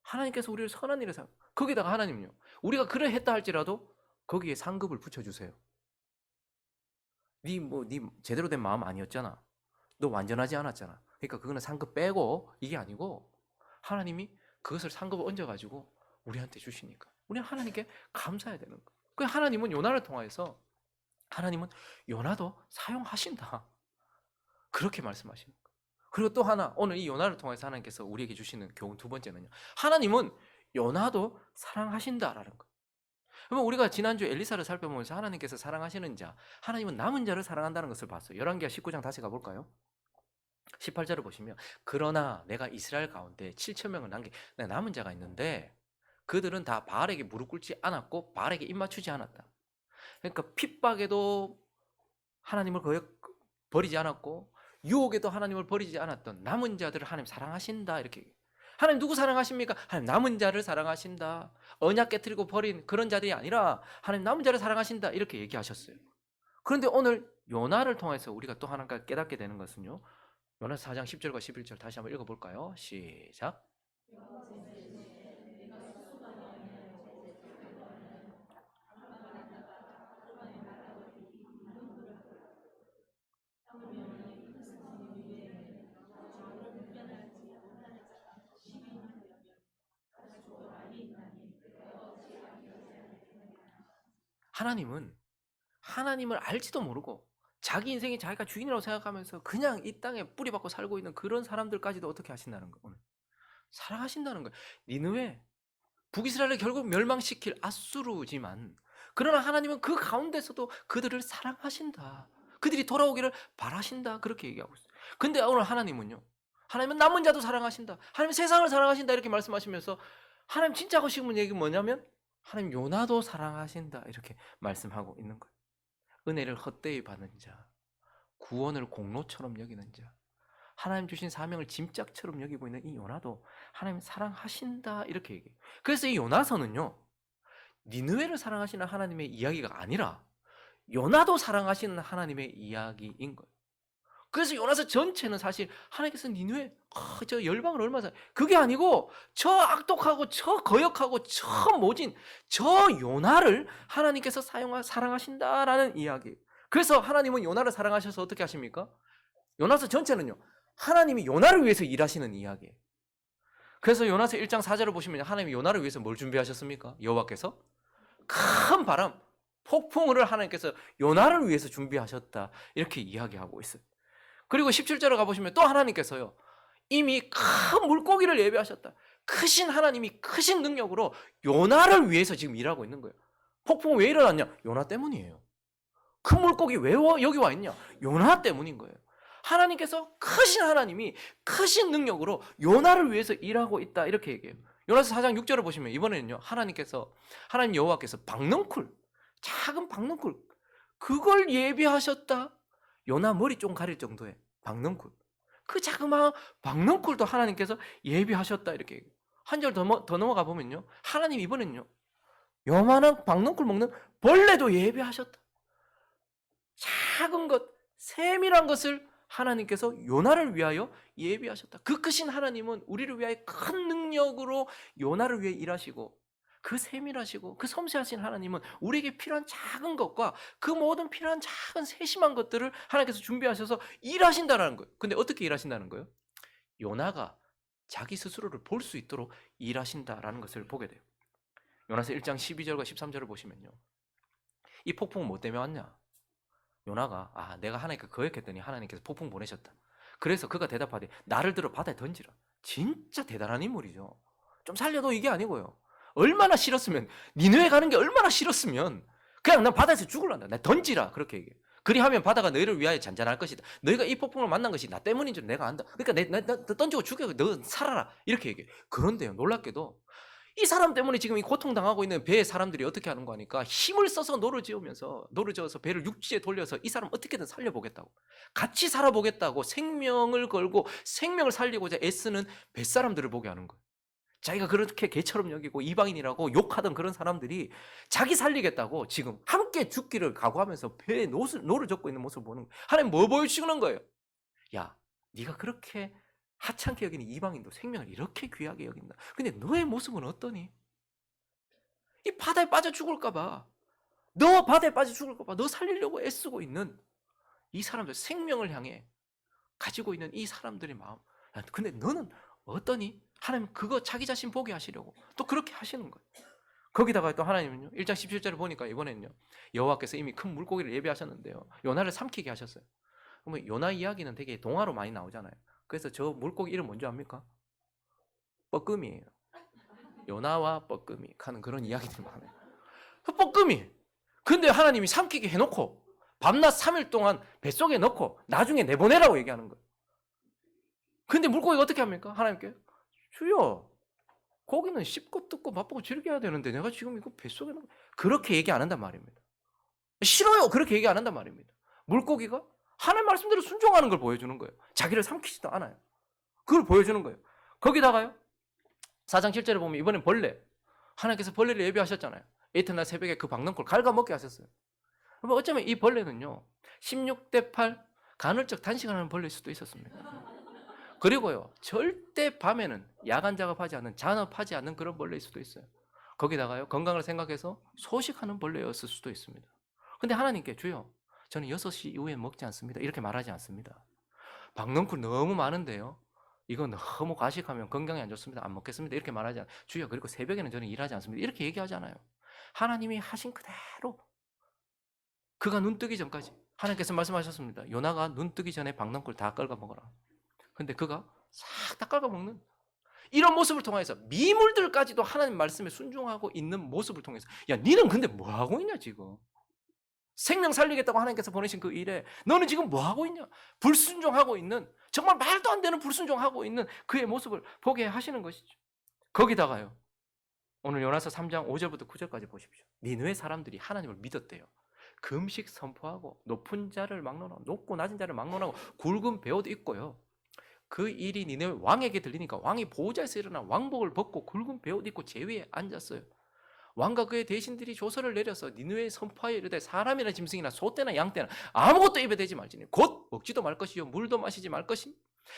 하나님께서 우리를 선한 일에 사용. 거기다가 하나님요, 우리가 그래 했다 할지라도 거기에 상급을 붙여주세요. 네 제대로 된 마음 아니었잖아. 너 완전하지 않았잖아. 그러니까 그거는 상급 빼고 이게 아니고 하나님이 그것을 상급을 얹어가지고 우리한테 주시니까 우리는 하나님께 감사해야 되는 거예요. 그 하나님은 요나를 통해서 하나님은 요나도 사용하신다. 그렇게 말씀하시는 거예요. 그리고 또 하나, 오늘 이 요나를 통해서 하나님께서 우리에게 주시는 교훈 두 번째는요, 하나님은 요나도 사랑하신다라는 거예요. 그러면 우리가 지난주 엘리사를 살펴보면서 하나님께서 사랑하시는 자, 하나님은 남은 자를 사랑한다는 것을 봤어요. 열왕기하 19장 다시 가볼까요? 18절을 보시면, 그러나 내가 이스라엘 가운데 7천 명을 남은 자가 있는데 그들은 다 바알에게 무릎 꿇지 않았고 바알에게 입 맞추지 않았다. 그러니까 핍박에도 하나님을 버리지 않았고 유혹에도 하나님을 버리지 않았던 남은 자들을 하나님 사랑하신다. 이렇게. 하나님 누구 사랑하십니까? 하나님 남은 자를 사랑하신다. 언약 깨뜨리고 버린 그런 자들이 아니라 하나님 남은 자를 사랑하신다. 이렇게 얘기하셨어요. 그런데 오늘 요나를 통해서 우리가 또 하나 깨닫게 되는 것은요, 요나 4장 10절과 11절 다시 한번 읽어볼까요? 시작. 하나님은 하나님을 알지도 모르고 자기 인생이 자기가 주인이라고 생각하면서 그냥 이 땅에 뿌리박고 살고 있는 그런 사람들까지도 어떻게 하신다는 거예요. 오늘 사랑하신다는 거예요. 니느웨, 북이스라엘을 결국 멸망시킬 아수르지만 그러나 하나님은 그 가운데서도 그들을 사랑하신다. 그들이 돌아오기를 바라신다. 그렇게 얘기하고 있어요. 근데 오늘 하나님은요, 하나님은 남은 자도 사랑하신다. 하나님은 세상을 사랑하신다. 이렇게 말씀하시면서 하나님 진짜 하고 싶은 얘기는 뭐냐면 하나님 요나도 사랑하신다. 이렇게 말씀하고 있는 거예요. 은혜를 헛되이 받는 자, 구원을 공로처럼 여기는 자, 하나님 주신 사명을 짐짝처럼 여기고 있는 이 요나도 하나님 사랑하신다 이렇게 얘기해요. 그래서 이 요나서는요, 니느웨를 사랑하시는 하나님의 이야기가 아니라 요나도 사랑하시는 하나님의 이야기인 거예요. 그래서 요나서 전체는 사실 하나님께서 니느웨 저 열방을 얼마나 그게 아니고 저 악독하고 저 거역하고 저 모진 저 요나를 하나님께서 사랑하신다라는 이야기. 그래서 하나님은 요나를 사랑하셔서 어떻게 하십니까? 요나서 전체는요, 하나님이 요나를 위해서 일하시는 이야기예요. 그래서 요나서 1장 4절을 보시면 하나님이 요나를 위해서 뭘 준비하셨습니까? 여호와께서 큰 바람, 폭풍을 하나님께서 요나를 위해서 준비하셨다 이렇게 이야기하고 있어요. 그리고 17절에 가보시면 또 하나님께서요, 이미 큰 물고기를 예비하셨다. 크신 하나님이 크신 능력으로 요나를 위해서 지금 일하고 있는 거예요. 폭풍은 왜 일어났냐? 요나 때문이에요. 큰 물고기 왜 여기 와 있냐? 요나 때문인 거예요. 하나님께서 크신 하나님이 크신 능력으로 요나를 위해서 일하고 있다 이렇게 얘기해요. 요나서 4장 6절을 보시면 이번에는요, 하나님 여호와께서 박넝쿨, 작은 박넝쿨, 그걸 예비하셨다. 요나 머리 좀 가릴 정도의 박넝쿨, 그 자그마한 박넝쿨도 하나님께서 예비하셨다 이렇게 얘기해요. 한 절 더 넘어가 보면요, 하나님 이번에는요, 요만한 박넝쿨 먹는 벌레도 예비하셨다. 작은 것, 세밀한 것을 하나님께서 요나를 위하여 예비하셨다. 그 크신 하나님은 우리를 위하여 큰 능력으로 요나를 위해 일하시고, 그 세밀하시고 그 섬세하신 하나님은 우리에게 필요한 작은 것과 그 모든 필요한 작은 세심한 것들을 하나님께서 준비하셔서 일하신다는 거예요. 근데 어떻게 일하신다는 거예요? 요나가 자기 스스로를 볼 수 있도록 일하신다라는 것을 보게 돼요. 요나서 1장 12절과 13절을 보시면요, 이 폭풍은 뭐 때문에 왔냐? 요나가 내가 하나님께 거역했더니 하나님께서 폭풍 보내셨다. 그래서 그가 대답하되 나를 들어 바다에 던지라. 진짜 대단한 인물이죠. 좀 살려도 이게 아니고요, 얼마나 싫었으면, 니느웨 가는 게 얼마나 싫었으면 그냥 난 바다에서 죽을란다, 나 던지라 그렇게 얘기해요. 그리하면 바다가 너희를 위하여 잔잔할 것이다. 너희가 이 폭풍을 만난 것이 나 때문인 줄 내가 안다. 그러니까 나 던지고 죽여, 너 살아라 이렇게 얘기해요. 그런데요, 놀랍게도 이 사람 때문에 지금 이 고통당하고 있는 배의 사람들이 어떻게 하는 거니까 힘을 써서 노를 지어서 배를 육지에 돌려서 이 사람 어떻게든 살려보겠다고, 같이 살아보겠다고 생명을 걸고 생명을 살리고자 애쓰는 뱃사람들을 보게 하는 거예요. 자기가 그렇게 개처럼 여기고 이방인이라고 욕하던 그런 사람들이 자기 살리겠다고 지금 함께 죽기를 각오하면서 배에 노를 젓고 있는 모습을 보는 거예요. 하나님 뭐 보여주시는 거예요? 야, 네가 그렇게 하찮게 여기는 이방인도 생명을 이렇게 귀하게 여긴다. 근데 너의 모습은 어떠니? 이 바다에 빠져 죽을까봐, 너 바다에 빠져 죽을까봐 너 살리려고 애쓰고 있는 이 사람들, 생명을 향해 가지고 있는 이 사람들의 마음. 근데 너는 어떠니? 하나님 그거 자기 자신 보게 하시려고 또 그렇게 하시는 거예요. 거기다가 또 하나님은요, 1장 17절을 보니까 이번에는요, 여호와께서 이미 큰 물고기를 예비하셨는데요, 요나를 삼키게 하셨어요. 그러면 요나 이야기는 되게 동화로 많이 나오잖아요. 그래서 저 물고기 이름 뭔지 압니까? 뻐끔이에요. 요나와 뻐끔이 하는 그런 이야기들 많아요. 뻐끔이. 근데 하나님이 삼키게 해놓고 밤낮 3일 동안 뱃속에 넣고 나중에 내보내라고 얘기하는 거예요. 근데 물고기가 어떻게 합니까? 하나님께, 주여, 고기는 씹고 뜯고 맛보고 즐겨야 되는데 내가 지금 이거 뱃속에 넣고, 그렇게 얘기 안 한단 말입니다. 싫어요, 그렇게 얘기 안 한단 말입니다. 물고기가 하나님 말씀대로 순종하는 걸 보여주는 거예요. 자기를 삼키지도 않아요. 그걸 보여주는 거예요. 거기다가요, 4장 7절에 보면 이번엔 벌레, 하나님께서 벌레를 예비하셨잖아요. 이튿날 새벽에 그 박넝쿨 갉아먹게 하셨어요. 그럼 어쩌면 이 벌레는요, 16대 8 간헐적 단식하는 벌레일 수도 있었습니다. 그리고요, 절대 밤에는 야간 작업하지 않는, 잔업하지 않는 그런 벌레일 수도 있어요. 거기다가요, 건강을 생각해서 소식하는 벌레였을 수도 있습니다. 근데 하나님께, 주여, 저는 6시 이후에 먹지 않습니다, 이렇게 말하지 않습니다. 박넝쿨 너무 많은데요, 이거 너무 과식하면 건강에 안 좋습니다, 안 먹겠습니다, 이렇게 말하지 않아요. 주여, 그리고 새벽에는 저는 일하지 않습니다, 이렇게 얘기하잖아요. 하나님이 하신 그대로 그가 눈 뜨기 전까지 하나님께서 말씀하셨습니다. 요나가 눈 뜨기 전에 박넝쿨 다 깔아 먹어라. 근데 그가 싹 다 깔아 먹는 이런 모습을 통해서 미물들까지도 하나님 말씀에 순종하고 있는 모습을 통해서, 야, 니는 근데 뭐 하고 있냐 지금? 생명 살리겠다고 하나님께서 보내신 그 일에 너는 지금 뭐 하고 있냐? 불순종하고 있는, 정말 말도 안 되는 불순종하고 있는 그의 모습을 보게 하시는 것이죠. 거기다가요, 오늘 요나서 3장 5절부터 9절까지 보십시오. 니느웨 사람들이 하나님을 믿었대요. 금식 선포하고 높은 자를 막론하고 높고 낮은 자를 막론하고 굵은 베옷 입고요, 그 일이 니네 왕에게 들리니까 왕이 보호자에서 일어나 왕복을 벗고 굵은 베옷 입고 제위에 앉았어요. 왕과 그의 대신들이 조서를 내려서 니느웨에 선포하여 이르되 사람이나 짐승이나 소떼나 양떼나 아무것도 입에 대지 말지니 곧 먹지도 말 것이요 물도 마시지 말 것이니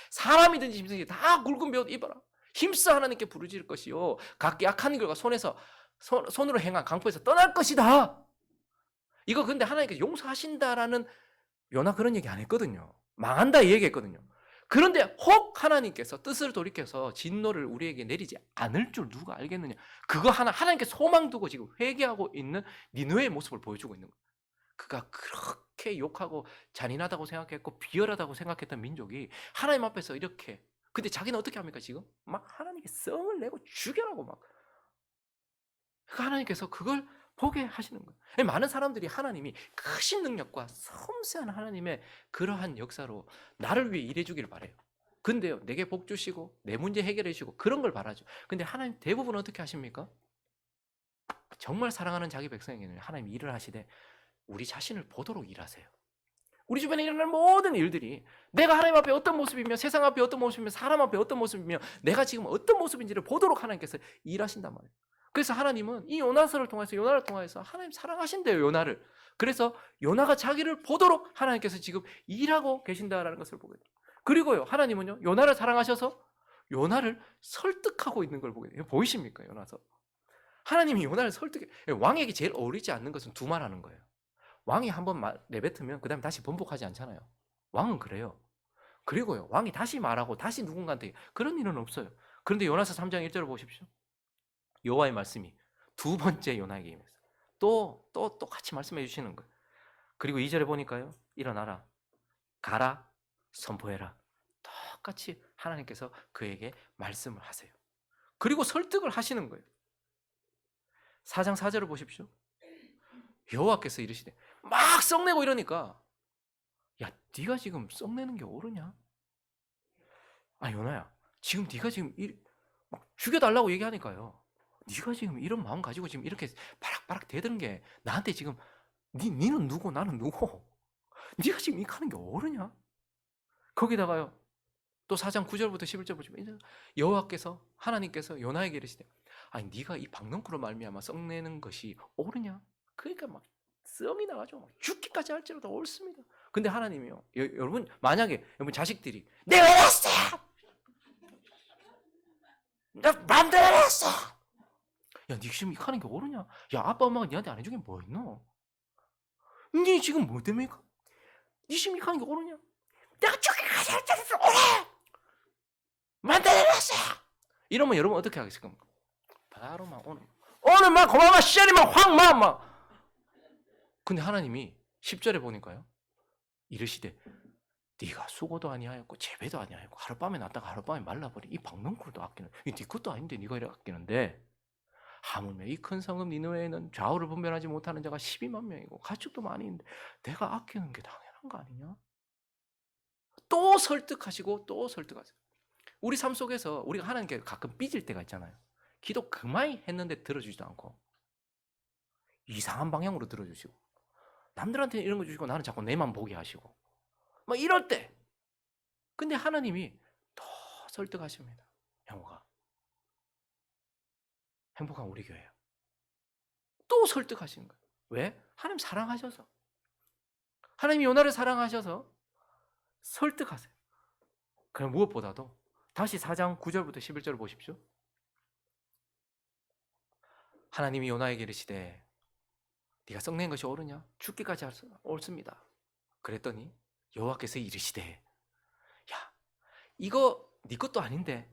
사람이든지 짐승이든지 다 굵은 베옷 입어라. 힘써 하나님께 부르짖을 것이요 각 약한 결과 손으로 행한 강포에서 떠날 것이다. 이거 근데 하나님께서 용서하신다라는 요나 그런 얘기 안 했거든요. 망한다 이 얘기했거든요. 그런데 혹 하나님께서 뜻을 돌이켜서 진노를 우리에게 내리지 않을 줄 누가 알겠느냐. 그거 하나님께 소망 두고 지금 회개하고 있는 니느웨의 모습을 보여주고 있는 거예요. 그가 그렇게 욕하고 잔인하다고 생각했고 비열하다고 생각했던 민족이 하나님 앞에서 이렇게, 근데 자기는 어떻게 합니까 지금? 막 하나님께 성을 내고 죽여라고 막. 하나님께서 그걸 보게 하시는 거예요. 많은 사람들이 하나님이 크신 능력과 섬세한 하나님의 그러한 역사로 나를 위해 일해 주기를 바래요. 근데요, 내게 복 주시고 내 문제 해결해 주시고 그런 걸 바라죠. 근데 하나님 대부분 어떻게 하십니까? 정말 사랑하는 자기 백성에게는 하나님 일을 하시되 우리 자신을 보도록 일하세요. 우리 주변에 일어나는 모든 일들이 내가 하나님 앞에 어떤 모습이며 세상 앞에 어떤 모습이며 사람 앞에 어떤 모습이며 내가 지금 어떤 모습인지를 보도록 하나님께서 일하신단 말이에요. 그래서 하나님은 이 요나서를 통해서 요나를 통해서 하나님 사랑하신대요, 요나를. 그래서 요나가 자기를 보도록 하나님께서 지금 일하고 계신다라는 것을 보게 돼요. 그리고요, 하나님은요, 요나를 사랑하셔서 요나를 설득하고 있는 걸 보게 돼요. 보이십니까, 요나서? 하나님이 요나를 설득해. 왕에게 제일 어울리지 않는 것은 두 말 하는 거예요. 왕이 한번 내뱉으면 그 다음에 다시 번복하지 않잖아요. 왕은 그래요. 그리고요, 왕이 다시 말하고 다시 누군가한테 그런 일은 없어요. 그런데 요나서 3장 1절을 보십시오. 여호와의 말씀이 두 번째 요나에게 임했어요. 또 같이 말씀해 주시는 거예요. 그리고 2절에 보니까요, 일어나라, 가라, 선포해라. 똑같이 하나님께서 그에게 말씀을 하세요. 그리고 설득을 하시는 거예요. 4장 4절을 보십시오. 여호와께서 이르시되, 막 썩내고 이러니까, 야, 네가 지금 썩내는 게 옳으냐? 아, 요나야, 지금 네가 지금 막 죽여달라고 얘기하니까요, 네가 지금 이런 마음 가지고 지금 이렇게 바락바락 대드는 게 나한테 지금 니는 누구 나는 누구? 네가 지금 이렇게 하는 게 옳으냐? 거기다가요, 또 4장 9절부터 11절 보시면 여호와께서 하나님께서 요나에게 이르시되, 아니 네가 이 박넝쿨로 말미암아 썩내는 것이 옳으냐? 그러니까 막 썩이 나가지고 막 죽기까지 할지라도 옳습니다. 근데 하나님이요, 여러분 만약에 여러분 자식들이 내가 했어, 나 맘대로 했어, 야, 니 지금 이렇게 하는 게 옳으냐? 야, 아빠 엄마가 니한테 안 해준 게 뭐 있노? 니 지금 뭐 때문이까? 니 지금 이렇게 하는 게 옳으냐? 내가 죽기까지 할 때도 옳아! 맘대로 했어! 이러면 여러분 어떻게 하겠습니까? 바로 막 오늘 막 고마워 씨알이 막. 근데 하나님이 10절에 보니까요, 이르시되 네가 수고도 아니하였고 재배도 아니하였고 하룻밤에 났다가 하룻밤에 말라버린 이 박넝쿨도 아끼는, 이 네 것도 아닌데 네가 이래 아끼는데 하물며 이 큰 성읍 니느웨에는 좌우를 분별하지 못하는 자가 12만 명이고 가축도 많이 있는데 내가 아끼는 게 당연한 거 아니냐? 또 설득하시고 또 설득하세요. 우리 삶 속에서 우리가 하나님께 가끔 삐질 때가 있잖아요. 기도 그만히 했는데 들어주지도 않고 이상한 방향으로 들어주시고 남들한테는 이런 거 주시고 나는 자꾸 내만 보게 하시고 막 이럴 때, 근데 하나님이 더 설득하십니다. 형호가 행복한 우리 교회예요. 또 설득하시는 거예요. 왜? 하나님 사랑하셔서. 하나님이 요나를 사랑하셔서 설득하세요. 그럼 무엇보다도 다시 4장 9절부터 11절을 보십시오. 하나님이 요나에게 이르시되 네가 썩낸 것이 옳으냐? 죽기까지 옳습니다. 그랬더니 여호와께서 이르시되, 야, 이거 네 것도 아닌데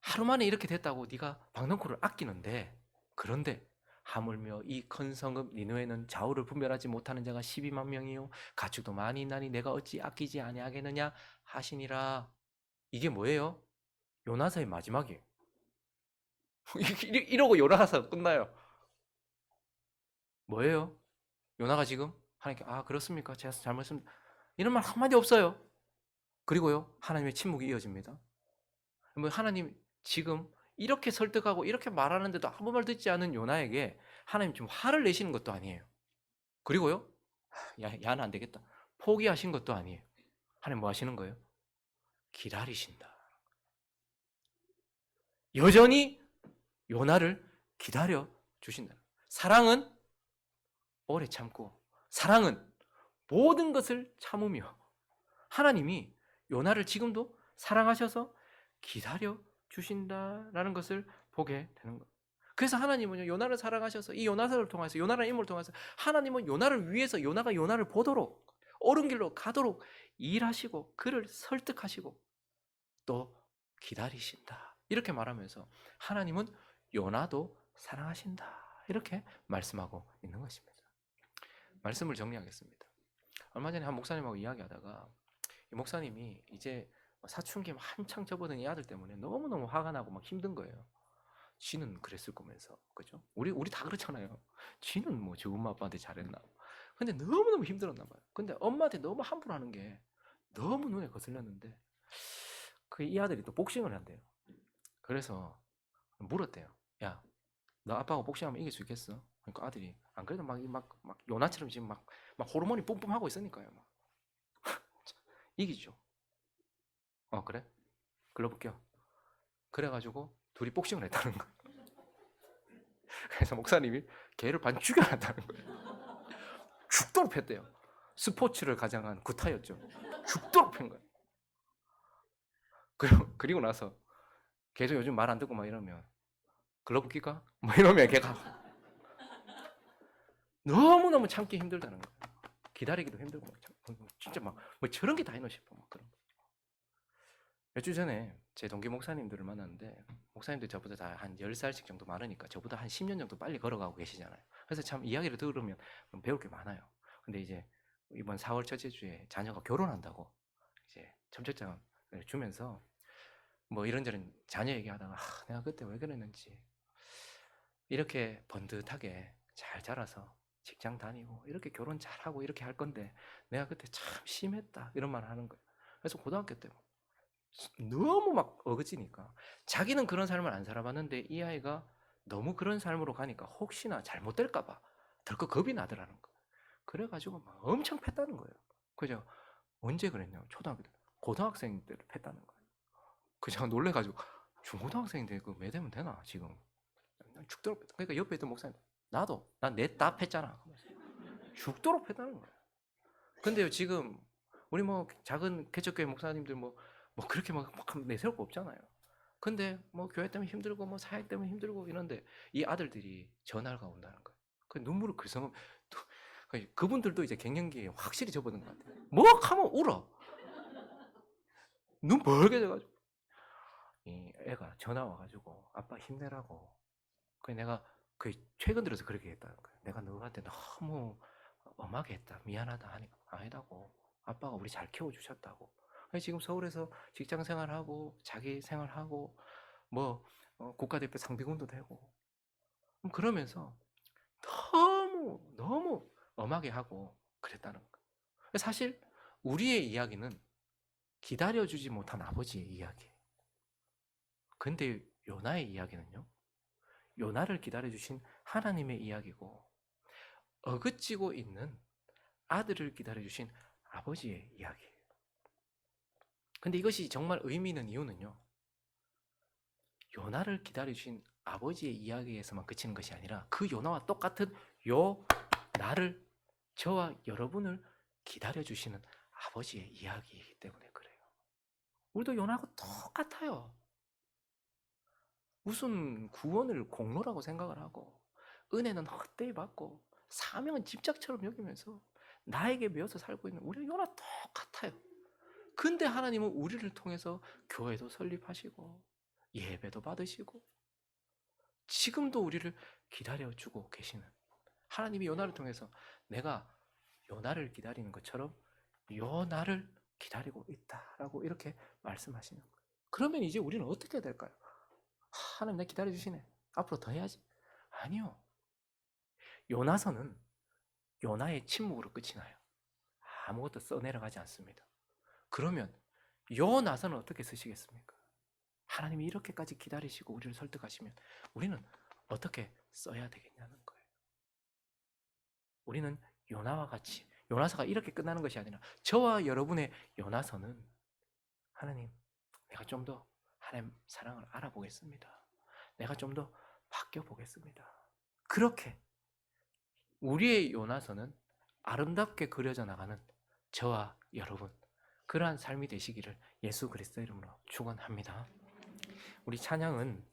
하루 만에 이렇게 됐다고 네가 박넝쿨을 아끼는데, 그런데 하물며 이 큰 성읍 니느웨는 좌우를 분별하지 못하는 자가 12만 명이요 가축도 많이 있나니 내가 어찌 아끼지 아니하겠느냐 하시니라. 이게 뭐예요? 요나서의 마지막이에요. 이러고 요나서 끝나요. 뭐예요? 요나가 지금 하나님께, 아 그렇습니까? 제가 잘못했습니다, 이런 말 한마디 없어요. 그리고요, 하나님의 침묵이 이어집니다. 하나님 지금 이렇게 설득하고 이렇게 말하는데도 아무 말 듣지 않은 요나에게 하나님 지금 화를 내시는 것도 아니에요. 그리고요, 야는 안 되겠다, 포기하신 것도 아니에요. 하나님 뭐 하시는 거예요? 기다리신다. 여전히 요나를 기다려 주신다. 사랑은 오래 참고, 사랑은 모든 것을 참으며, 하나님이 요나를 지금도 사랑하셔서 기다려 주신다라는 것을 보게 되는 거예요. 그래서 하나님은 요나를 사랑하셔서 이 요나서를 통해서, 요나라는 인물을 통해서 하나님은 요나를 위해서 요나가 요나를 보도록, 옳은 길로 가도록 일하시고 그를 설득하시고 또 기다리신다, 이렇게 말하면서 하나님은 요나도 사랑하신다, 이렇게 말씀하고 있는 것입니다. 말씀을 정리하겠습니다. 얼마 전에 한 목사님하고 이야기하다가 이 목사님이 이제 사춘기 한창 접어든 이 아들 때문에 너무너무 화가 나고 막 힘든 거예요. 지는 그랬을 거면서, 그죠? 우리 다 그렇잖아요. 지는 뭐 저 엄마 아빠한테 잘했나. 근데 너무너무 힘들었나 봐요. 근데 엄마한테 너무 함부로 하는 게 너무 눈에 거슬렸는데, 그 이 아들이 또 복싱을 한대요. 그래서 물었대요. 야, 너 아빠하고 복싱하면 이길 수 있겠어? 그러니까 아들이 안 그래도 막 요나처럼 지금 막 호르몬이 뿜뿜 하고 있으니까요. 막. 이기죠. 그래? 글러브 껴. 그래가지고 둘이 복싱을 했다는 거예요. 그래서 목사님이 걔를 반 죽여놨다는 거예요. 죽도록 팼대요. 스포츠를 가장한 구타였죠. 죽도록 팬 거예요. 그리고 나서 계속 요즘 말 안 듣고 막 이러면 글러브 끼까? 뭐 이러면 걔가 너무너무 참기 힘들다는 거예요. 기다리기도 힘들고 진짜 막 뭐 저런 게 다 있나 싶어. 막 그런. 몇 주 전에 제 동기 목사님들을 만났는데, 목사님들 저보다 다 한 10살씩 정도 많으니까 저보다 한 10년 정도 빨리 걸어가고 계시잖아요. 그래서 참 이야기를 들으면 배울 게 많아요. 근데 이제 이번 4월 첫째 주에 자녀가 결혼한다고 이제 청첩장을 주면서 뭐 이런저런 자녀 얘기하다가 내가 그때 왜 그랬는지, 이렇게 번듯하게 잘 자라서 직장 다니고 이렇게 결혼 잘하고 이렇게 할 건데 내가 그때 참 심했다, 이런 말을 하는 거예요. 그래서 고등학교 때 너무 막 어그지니까, 자기는 그런 삶을 안 살아봤는데 이 아이가 너무 그런 삶으로 가니까 혹시나 잘못될까봐 덜컥 겁이 나더라는 거예요. 그래가지고 막 엄청 팼다는 거예요. 그죠? 언제 그랬냐고, 초등학교 때, 고등학생 때를 팼다는 거예요. 그 제가 놀래가지고, 중고등학생인데 그 매 되면 되나 지금? 죽도록 팼다. 그러니까 옆에 있던 목사님, 나도 난 내 다 팼잖아. 죽도록 팼다는 거예요. 근데요, 지금 우리 뭐 작은 개척교회 목사님들 뭐 그렇게 막 내세울 거 없잖아요. 근데 뭐 교회 때문에 힘들고 뭐 사역 때문에 힘들고 이런데 이 아들들이 전화가 온다는 거예요. 그 눈물을 글썽, 그분들도 이제 갱년기에 확실히 접어든 것 같아요. 뭐 하면 울어. 눈 벌게져가지고. 이 애가 전화 와가지고 아빠 힘내라고. 그 내가 그 최근 들어서 그렇게 했다는 거예요. 내가 너한테 너무 엄하게 했다, 미안하다 하니까 아니다고. 아빠가 우리 잘 키워주셨다고. 지금 서울에서 직장 생활하고 자기 생활하고 뭐 국가대표 상비군도 되고 그러면서 너무 너무 엄하게 하고 그랬다는 거예요. 사실 우리의 이야기는 기다려주지 못한 아버지의 이야기예요. 근데 요나의 이야기는요, 요나를 기다려주신 하나님의 이야기고, 어긋지고 있는 아들을 기다려주신 아버지의 이야기예요. 근데 이것이 정말 의미 있는 이유는요, 요나를 기다려주신 아버지의 이야기에서만 그치는 것이 아니라 그 요나와 똑같은 나를, 저와 여러분을 기다려주시는 아버지의 이야기이기 때문에 그래요. 우리도 요나하고 똑같아요. 무슨 구원을 공로라고 생각을 하고 은혜는 헛되이 받고 사명은 집착처럼 여기면서 나에게 매어서 살고 있는 우리가 요나 똑같아요. 근데 하나님은 우리를 통해서 교회도 설립하시고 예배도 받으시고 지금도 우리를 기다려주고 계시는, 하나님이 요나를 통해서 내가 요나를 기다리는 것처럼 요나를 기다리고 있다라고 이렇게 말씀하시는 거예요. 그러면 이제 우리는 어떻게 될까요? 하나님 나 기다려주시네, 앞으로 더 해야지. 아니요. 요나서는 요나의 침묵으로 끝이 나요. 아무것도 써내려가지 않습니다. 그러면 요나서는 어떻게 쓰시겠습니까? 하나님이 이렇게까지 기다리시고 우리를 설득하시면 우리는 어떻게 써야 되겠냐는 거예요. 우리는 요나와 같이, 요나서가 이렇게 끝나는 것이 아니라 저와 여러분의 요나서는 하나님, 내가 좀 더 하나님 사랑을 알아보겠습니다. 내가 좀 더 바뀌어 보겠습니다. 그렇게 우리의 요나서는 아름답게 그려져 나가는 저와 여러분, 그러한 삶이 되시기를 예수 그리스도 이름으로 축원합니다. 우리 찬양은